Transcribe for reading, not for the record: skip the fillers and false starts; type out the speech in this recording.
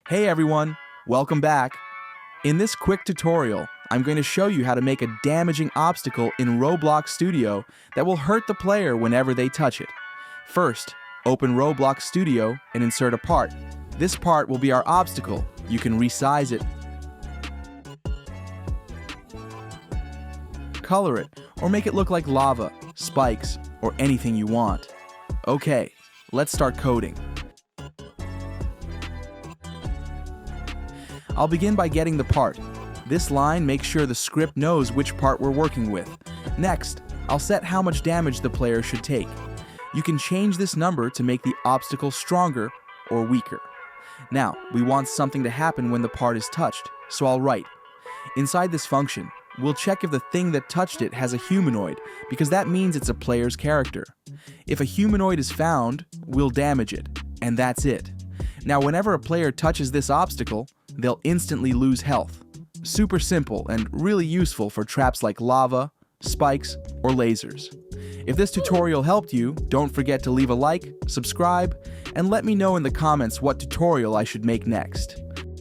Hey everyone, welcome back. In this quick tutorial, I'm going to show you how to make a damaging obstacle in Roblox Studio that will hurt the player whenever they touch it. First, open Roblox Studio and insert a part. This part will be our obstacle. You can resize it, color it, or make it look like lava, spikes, or anything you want. Okay, let's start coding. I'll begin by getting the part. This line makes sure the script knows which part we're working with. Next, I'll set how much damage the player should take. You can change this number to make the obstacle stronger or weaker. Now, we want something to happen when the part is touched, so I'll write. Inside this function, we'll check if the thing that touched it has a humanoid, because that means it's a player's character. If a humanoid is found, we'll damage it, and that's it. Now, whenever a player touches this obstacle, they'll instantly lose health. Super simple and really useful for traps like lava, spikes, or lasers. If this tutorial helped you, don't forget to leave a like, subscribe, and let me know in the comments what tutorial I should make next.